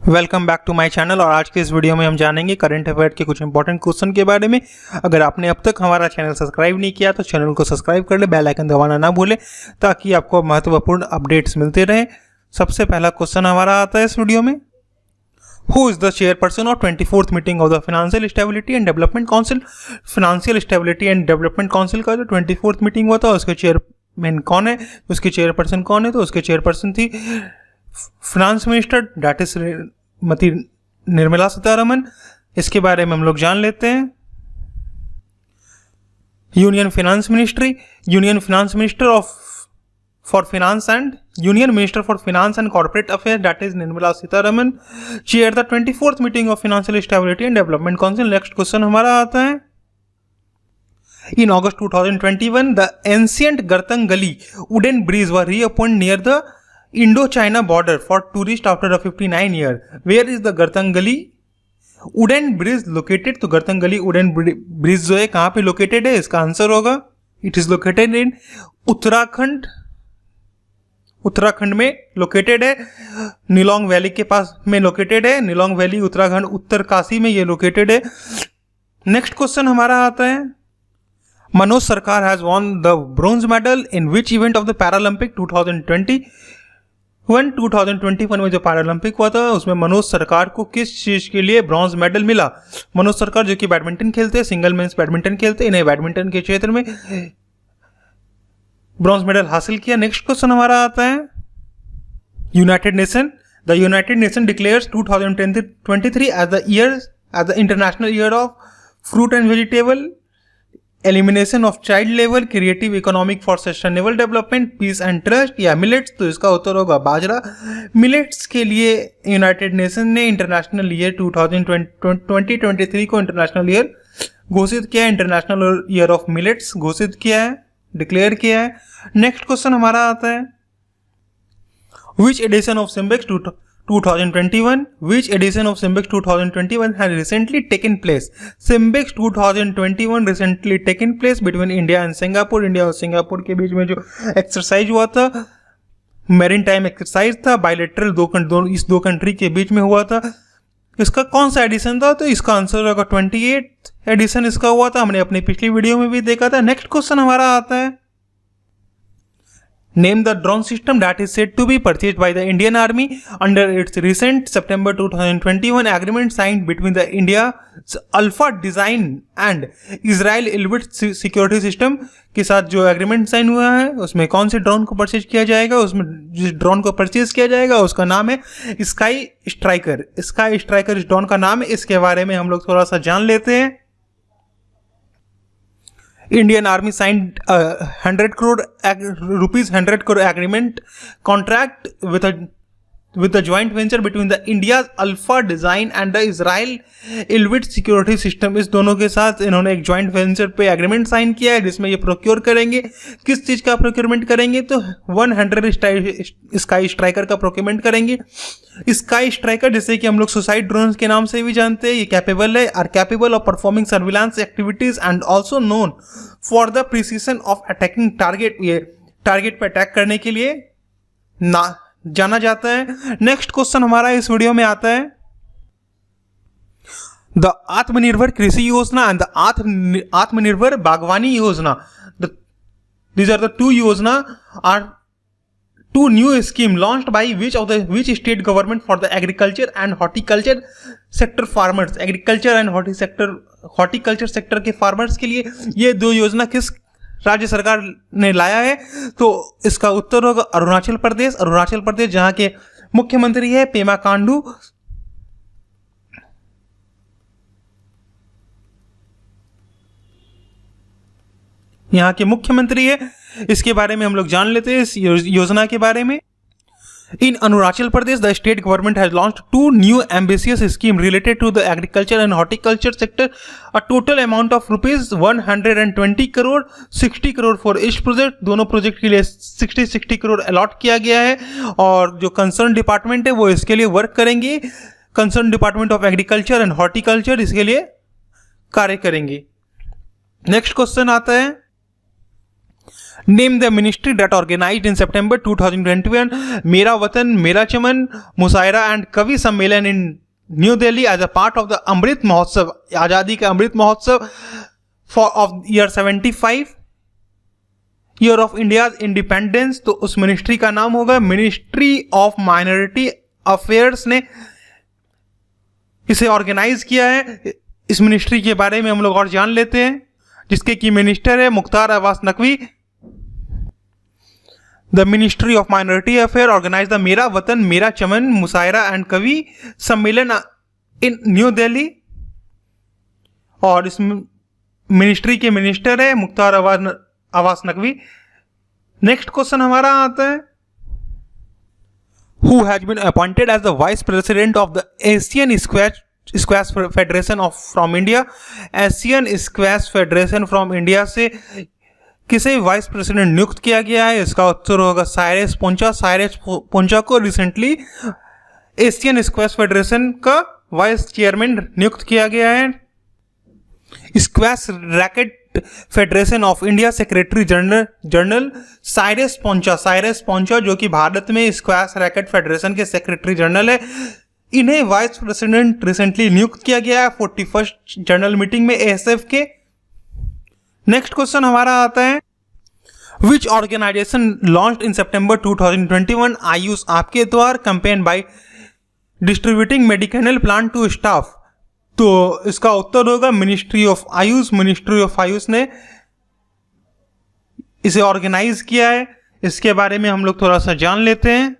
Welcome back to my channel. और आज के इस वीडियो में हम जानेंगे करंट अफेयर के कुछ इंपॉर्टेंट क्वेश्चन के बारे में। अगर आपने अब तक हमारा चैनल सब्सक्राइब नहीं किया तो चैनल को सब्सक्राइब कर ले, बेल आइकन दबाना ना भूलें ताकि आपको महत्वपूर्ण अपडेट्स मिलते रहें। सबसे पहला क्वेश्चन हमारा आता है इस वीडियो में, who is the chairperson of 24th meeting of the financial stability and development council. Financial stability and development council का जो 24th मीटिंग हुआ था उसके चेयरमैन कौन है, उसकी चेयरपर्सन कौन है? तो उसके चेयरपर्सन थी finance minister, that is Shrimati Nirmala Sitharaman. इसके बारे में हम लोग जान लेते हैं। Union finance minister of for finance and union minister for finance and corporate affair, that is Nirmala Sitharaman, chair the 24th meeting of financial stability and development council. Next question हमारा आता है, in August 2021 the ancient Gartang Gali wooden bridge was reopened near the Indo-China border for tourists after a 59 year. Where is the Gartang Gali wooden bridge located? तो Gartang Gali wooden bridge जो है कहाँ पे located है? इसका answer होगा it is located in Uttarakhand में located है। नीलोंग वैली के पास में लोकेटेड है। नीलोंग वैली उत्तराखंड उत्तरकाशी में ये लोकेटेड है। नेक्स्ट क्वेश्चन हमारा आता है, मनोज सरकार has won the bronze medal in which event of the Paralympic 2021 में जो पैरालंपिक हुआ था उसमें मनोज सरकार को किस चीज के लिए ब्रॉन्ज मेडल मिला? मनोज सरकार जो कि बैडमिंटन खेलते हैं, सिंगल मेंस बैडमिंटन खेलते हैं, इन्हें बैडमिंटन के क्षेत्र में ब्रॉन्ज मेडल हासिल किया। नेक्स्ट क्वेश्चन हमारा आता है, United Nation declares 2023 as the international year of fruit and vegetable, elimination of child labour, creative economic for sustainable development, peace and trust या मिलेट्स। तो इसका उत्तर होगा बाजरा। मिलेट्स के लिए यूनाइटेड नेशन ने इंटरनेशनल ईयर 2023 को इंटरनेशनल ईयर घोषित किया है। इंटरनेशनल ईयर ऑफ मिलेट्स घोषित किया है, डिक्लेयर किया है। नेक्स्ट क्वेश्चन हमारा आता है, which edition of SIMBEX 2021 has recently taken place? Simbex 2021 recently taken place between India and Singapore. India और सिंगापुर के बीच में जो एक्सरसाइज हुआ था, मेरीन टाइम एक्सरसाइज था, बायलैटरल इस दो कंट्री के बीच में हुआ था। इसका कौन सा एडिशन था? तो इसका आंसर होगा 28th एडिशन इसका हुआ था। हमने अपनी पिछली वीडियो में भी देखा था। नेक्स्ट क्वेश्चन हमारा आता है, name the drone system that is said to be purchased by the Indian Army under its recent September 2021 agreement signed between the India's Alpha Design and Israel Elbit Security System के साथ जो agreement sign हुआ है उसमें कौन से drone को purchase किया जाएगा? उसमें जिस ड्रोन को परचेज किया जाएगा उसका नाम है स्काई स्ट्राइकर। स्काई स्ट्राइकर इस ड्रोन का नाम है। इसके बारे में हम लोग थोड़ा सा जान लेते हैं। Indian Army signed 100 crore agreement contract with the joint venture between the India's Alpha Design and the Israel Elbit Security System। इस दोनों के साथ इन्होंने एक जॉइंट वेंचर पे एग्रीमेंट साइन किया है जिसमें ये प्रोक्योर करेंगे। किस चीज का प्रोक्योरमेंट करेंगे? तो 100 स्काई स्ट्राइकर का प्रोक्योरमेंट करेंगे। स्काई स्ट्राइकर जिसे कि हम लोग सुसाइड ड्रोन के नाम से भी जानते हैं, ये capable of performing surveillance activities and also known for the precision of attacking target. ये टारगेट पे अटैक करने के लिए जाना जाता है। नेक्स्ट क्वेश्चन हमारा इस वीडियो में आता है, द आत्मनिर्भर कृषि योजना एंड द आत्मनिर्भर बागवानी योजना, these are the two new scheme launched by which state government for the agriculture and horticulture sector farmers। Agriculture and horticulture sector के फार्मर्स के लिए ये दो योजना किस राज्य सरकार ने लाया है? तो इसका उत्तर होगा अरुणाचल प्रदेश जहां के मुख्यमंत्री है पेमा खांडू। यहाँ के मुख्यमंत्री है। इसके बारे में हम लोग जान लेते हैं इस योजना के बारे में। In Arunachal Pradesh, the state government has launched 2 new ambitious schemes related to the agriculture and horticulture sector. A total amount of rupees 120 crore, 60 crore for each project। दोनों प्रोजेक्ट के लिए 60 करोड़ अलॉट किया गया है और जो कंसर्न डिपार्टमेंट है वो इसके लिए वर्क करेंगे। Concern department of agriculture and horticulture इसके लिए कार्य करेंगे। नेक्स्ट क्वेश्चन आता है, name the ministry that organized in September 2021 Mera Watan Mera Chaman mushaira and kavi sammelan in New Delhi as a part of the Amrit Mahotsav, Azadi ka Amrit Mahotsav for of year 75 year of India independence. तो उस ministry का नाम होगा मिनिस्ट्री ऑफ माइनॉरिटी अफेयर्स ने इसे ऑर्गेनाइज किया है। इस मिनिस्ट्री के बारे में हम लोग और जान लेते हैं, जिसके की मिनिस्टर है Mukhtar Abbas Naqvi. The ministry of minority affair organize the Mera Watan Mera Chaman mushaira and kavi sammelan in New Delhi, और इस मिनिस्ट्री के मिनिस्टर है मुख्तार अब्बास नकवी। नेक्स्ट क्वेश्चन हमारा आता है, who has been appointed as the vice president of the Asian Squash Federation from India। Asian squash federation from India से किसे vice president नियुक्त किया गया है? इसका उत्तर होगा साइरस पोंचा। साइरस पोंचा को रिसेंटली एशियन स्क्वैश फेडरेशन का वाइस चेयरमैन नियुक्त किया गया है। Squash racket federation of India secretary general Cyrus Poncha जो कि भारत में स्क्वैश रैकेट फेडरेशन के सेक्रेटरी जनरल है, इन्हें वाइस प्रेसिडेंट रिसेंटली नियुक्त किया गया है 41st जनरल मीटिंग में एएसएफ के। नेक्स्ट क्वेश्चन हमारा आता है, which organization launched in September 2021 Ayush Aapke Dwar campaign by distributing medical plant to staff. तो इसका उत्तर होगा ministry of Ayush. Ministry of Ayush ने इसे ऑर्गेनाइज किया है, इसके बारे में हम लोग थोड़ा सा जान लेते हैं।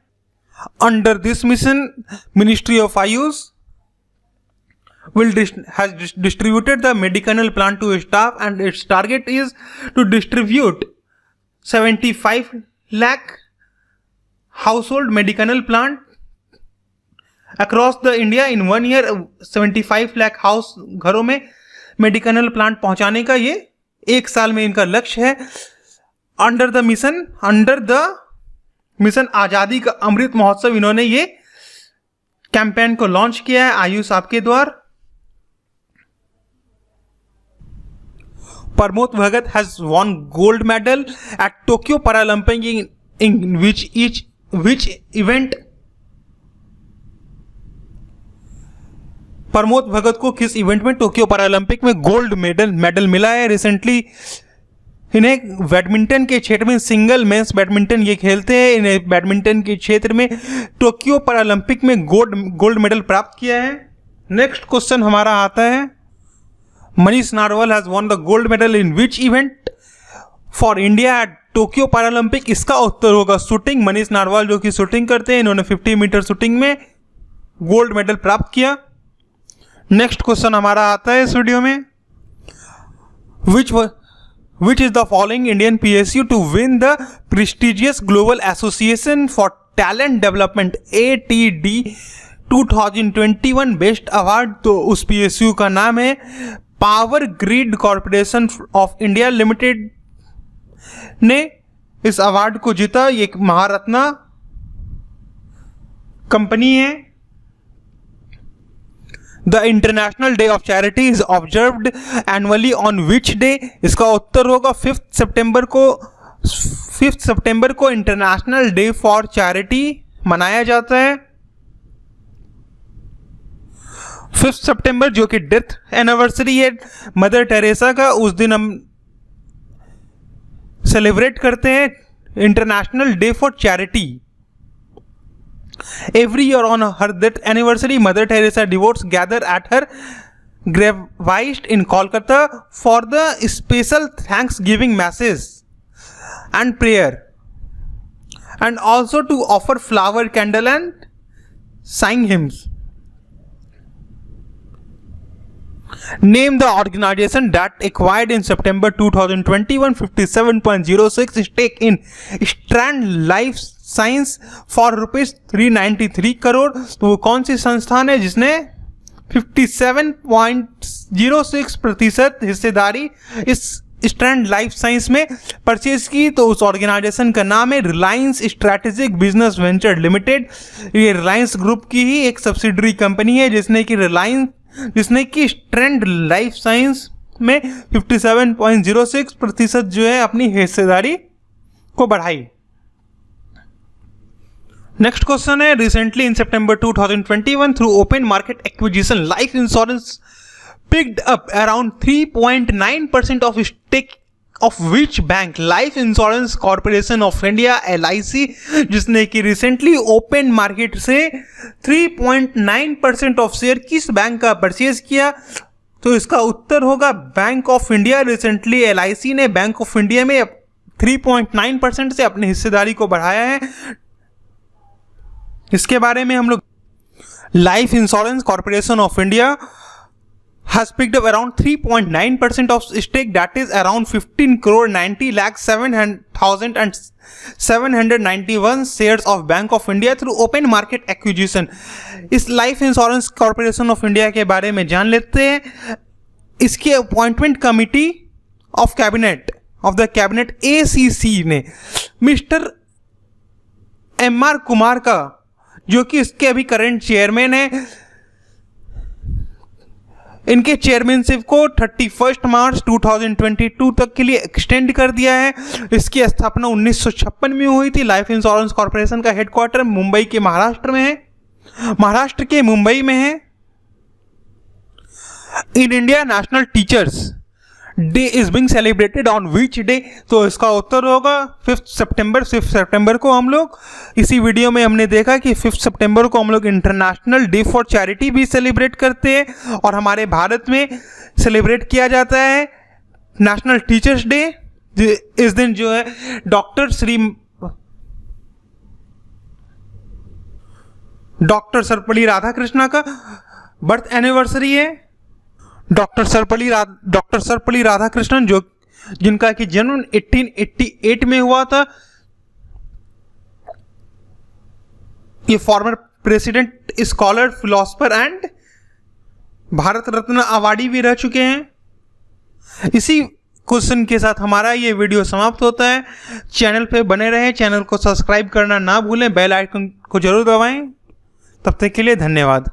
Under this mission ministry of Ayush has distributed the medicinal plant to staff, and its target is to distribute 75 lakh household medicinal plant across the India in 1 year। 75 lakh house घरों में मेडिकल प्लांट पहुंचाने का ये एक साल में इनका लक्ष्य है। अंडर द मिशन आज़ादी का अमृत महोत्सव इन्होंने ये कैंपेन को लॉन्च किया है आयुष आपके द्वार। Pramod Bhagat has won gold medal at Tokyo Paralympic in which event। Pramod Bhagat को किस इवेंट में टोक्यो पैरालंपिक में गोल्ड मेडल मिला है? रिसेंटली इन्हें बैडमिंटन के क्षेत्र में सिंगल मेंस बैडमिंटन ये खेलते हैं, इन्हें बैडमिंटन के क्षेत्र में टोक्यो पैरालंपिक में गोल्ड मेडल प्राप्त किया है। नेक्स्ट क्वेश्चन हमारा आता है, Manish Narowal has won the gold medal in which event for India at Tokyo Paralympic. इसका उत्तर होगा शूटिंग। मनीष नारवल जो कि शूटिंग करते हैं, इन्होंने 50 मीटर शूटिंग में गोल्ड मेडल प्राप्त किया। नेक्स्ट क्वेश्चन हमारा आता है इस वीडियो में, which is the following Indian PSU to win the prestigious Global Association for Talent Development ATD 2021 best award. तो उस PSU का नाम है power grid corporation of India limited ने इस अवार्ड को जीता। ये एक महारत्ना कंपनी है। The international day of charity is observed annually on which day. इसका उत्तर होगा 5 सितंबर को इंटरनेशनल डे फॉर चैरिटी मनाया जाता है। 5 सितंबर जो कि डेथ एनिवर्सरी है मदर टेरेसा का, उस दिन हम सेलिब्रेट करते हैं international day for charity. Every year on her death anniversary, Mother Teresa devotees gather at her gravesite in Kolkata for the special Thanksgiving masses and prayer, and also to offer flower, candle, and sing hymns. Name the organization that acquired in September 2021 57.06 stake in Strand Life Science for ₹393 crore. तो वो कौन सी संस्थान है जिसने 57.06% हिस्सेदारी इस strand life science में purchase की? तो उस ऑर्गेनाइजेशन का नाम है Reliance strategic business venture limited. ये रिलायंस ग्रुप की ही एक सब्सिडरी कंपनी है जिसने कि स्ट्रैंड लाइफ साइंस में 57.06% जो है अपनी हिस्सेदारी को बढ़ाई। नेक्स्ट क्वेश्चन है, recently in September 2021 through open market acquisition life insurance picked up around 3.9% of stake of which bank? Life insurance corporation of India LIC, जिसने कि रिसेंटली ओपन मार्केट से 3.9% ऑफ शेयर किस बैंक का purchase किया? तो इसका उत्तर होगा bank of India. Recently LIC ने बैंक ऑफ इंडिया में 3.9% से अपनी हिस्सेदारी को बढ़ाया है। इसके बारे में हम लोग, life insurance corporation of India has picked up around 3.9% of stake, that is around 15,90,0791 shares of Bank of India through open market acquisition। इस life insurance corporation of India के बारे में जान लेते हैं। इसके appointment committee of the cabinet ACC ने mister MR Kumar का, जो कि इसके अभी करंट चेयरमैन है, इनके चेयरमैनशिप को 31 मार्च 2022 तक के लिए एक्सटेंड कर दिया है। इसकी स्थापना 1956 में हुई थी। लाइफ इंश्योरेंस कॉर्पोरेशन का हेडक्वार्टर मुंबई के महाराष्ट्र के मुंबई में है। In India national teachers day is being celebrated on which day? तो इसका उत्तर होगा 5 सितंबर को। हम लोग इसी वीडियो में हमने देखा कि 5 सितंबर को हम लोग इंटरनेशनल डे फॉर चैरिटी भी सेलिब्रेट करते हैं, और हमारे भारत में सेलिब्रेट किया जाता है नेशनल टीचर्स डे। इस दिन जो है डॉक्टर सर्वपल्ली राधाकृष्णन का बर्थ एनिवर्सरी है। डॉक्टर सर्वपल्ली राधाकृष्णन, जो जिनका कि जन्म 1888 में हुआ था। ये former president, scholar, philosopher and Bharat Ratna awardee भी रह चुके हैं। इसी क्वेश्चन के साथ हमारा ये वीडियो समाप्त होता है। चैनल पे बने रहें, चैनल को सब्सक्राइब करना ना भूलें, बेल आइकन को जरूर दबाएं। तब तक के लिए धन्यवाद।